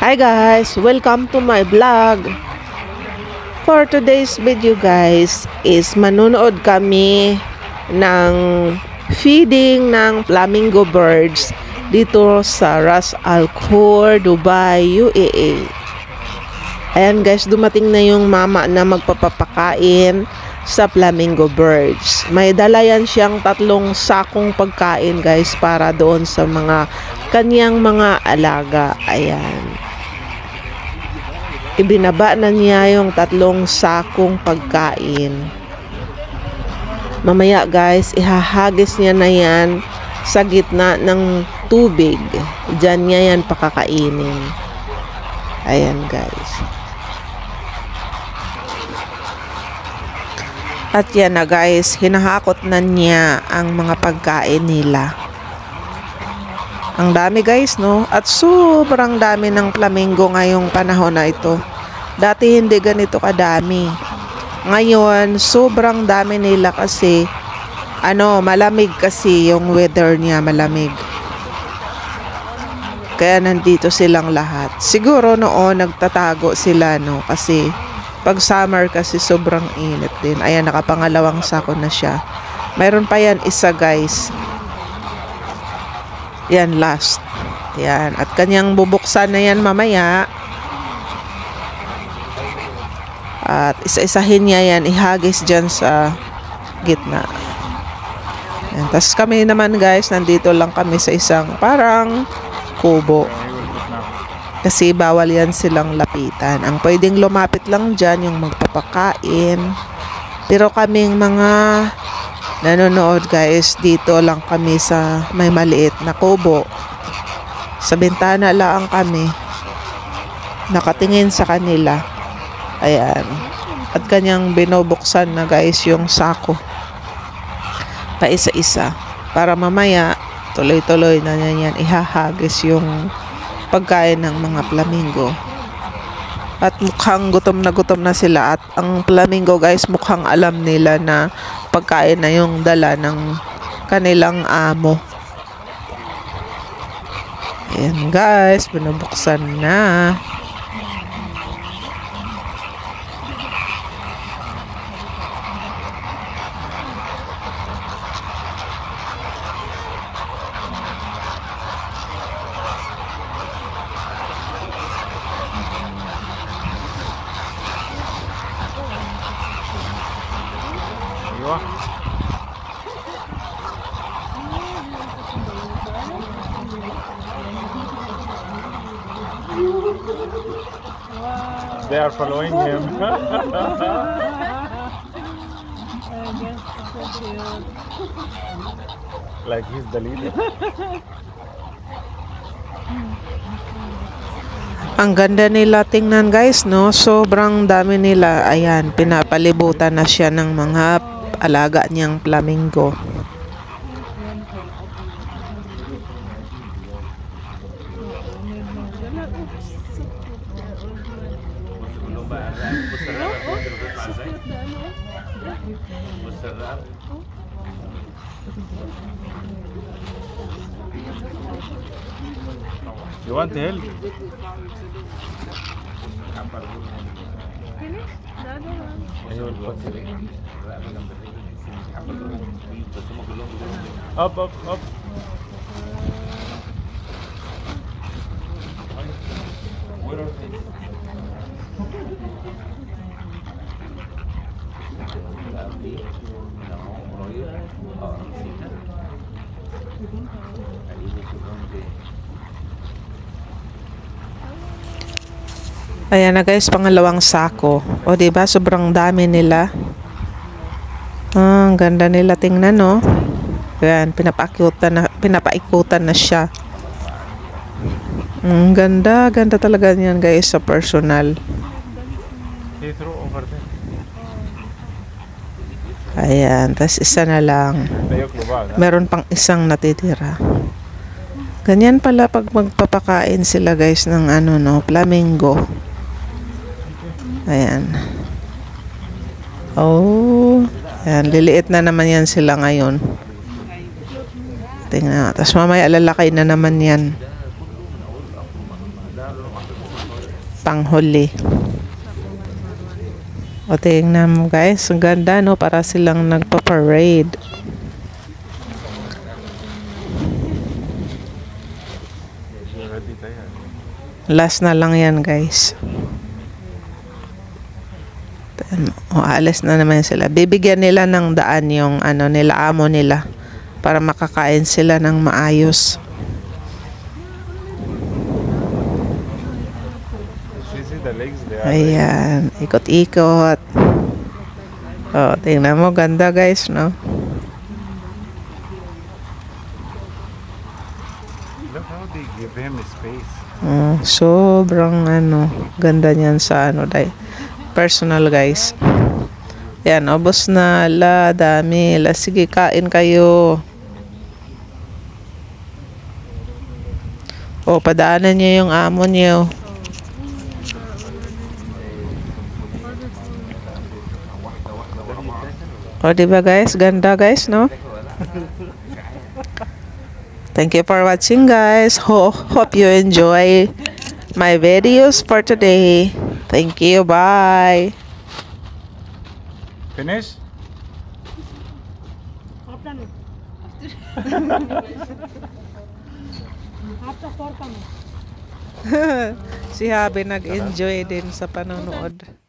Hi guys, welcome to my vlog. For today's video guys is manunood kami ng feeding ng flamingo birds dito sa Ras Al Khor, Dubai, UAE. Ayan guys, dumating na yung mama na magpapapakain sa flamingo birds. May dala yan siyang 3 sakong pagkain guys para doon sa mga kanyang mga alaga. Ayan. Ibinaba na niya yung 3 sakong pagkain. Mamaya guys, ihahagis niya na yan sa gitna ng tubig. Diyan niya yan pakakainin. Ayan guys. At yan na guys, hinahakot na niya ang mga pagkain nila. Ang dami guys, no? At sobrang dami ng flamingo ngayong panahon na ito. Dati hindi ganito kadami. Ngayon, sobrang dami nila kasi malamig kasi yung weather niya, malamig. Kaya nandito silang lahat. Siguro noon nagtatago sila, no? Kasi pag summer kasi sobrang init din. Ayan, nakapangalawang sako na siya. Mayroon pa yan isa guys. Yan, last. Yan. At kanyang bubuksan na yan mamaya. At isa-isahin niya yan. Ihagis dyan sa gitna. Yan. Tapos kami naman guys, nandito lang kami sa isang parang kubo. Kasi bawal yan silang lapitan. Ang pwedeng lumapit lang dyan yung magpapakain. Pero kaming mga nanonood guys, dito lang kami sa may maliit na kubo. Sa bintana lang kami. Nakatingin sa kanila. Ayan. At kanyang binubuksan na guys yung sako. Pa isa-isa. Para mamaya, tuloy-tuloy na yan ihahagis yung pagkain ng mga flamingo. At mukhang gutom na sila. At ang flamingo guys, mukhang alam nila na pagkain na yung dala ng kanilang amo. Ayan guys, binubuksan na. They are following him. Like he's the leader. Ang ganda nila tingnan guys, no? Sobrang dami nila. Ayan, pinapalibutan na siya ng mga alaga niyang flamingo. You want help? Up. Ayan na guys, pangalawang sako. O diba, sobrang dami nila. Ang ganda nila tingnan, no? Ayan, pinapaikutan na siya. Ang ganda talaga niyan guys sa personal. He threw over there. Ayan, tas isa na lang. Meron pang isang natitira. Ganyan pala pag magpapakain sila guys ng flamingo. Ayan. Oh, ayan, liliit na naman yan sila ngayon. Tingnan. Tapos mamaya lalaki na naman yan. panghuli. O tingnan mo guys, ang ganda no, para silang nagpa-parade. Already tired. Last na lang yan guys. O alis na naman sila. Bibigyan nila ng daan yung ano nila, amo nila, para makakain sila ng maayos. You see the legs there? Ayan, ikot-ikot. Oh, tingnan mo, ganda guys, no? Look how they give him space. Oh, sobrang ano, ganda niyan sa ano, personal guys. Yan, ubos na, la, dami, la, sige, kain kayo. O, padaanan niyo yung amo niyo. O, diba guys? Ganda guys, no? Thank you for watching guys. Hope you enjoy my videos for today. Thank you. Bye. Finish? Si Habi nag-enjoy din sa panonood.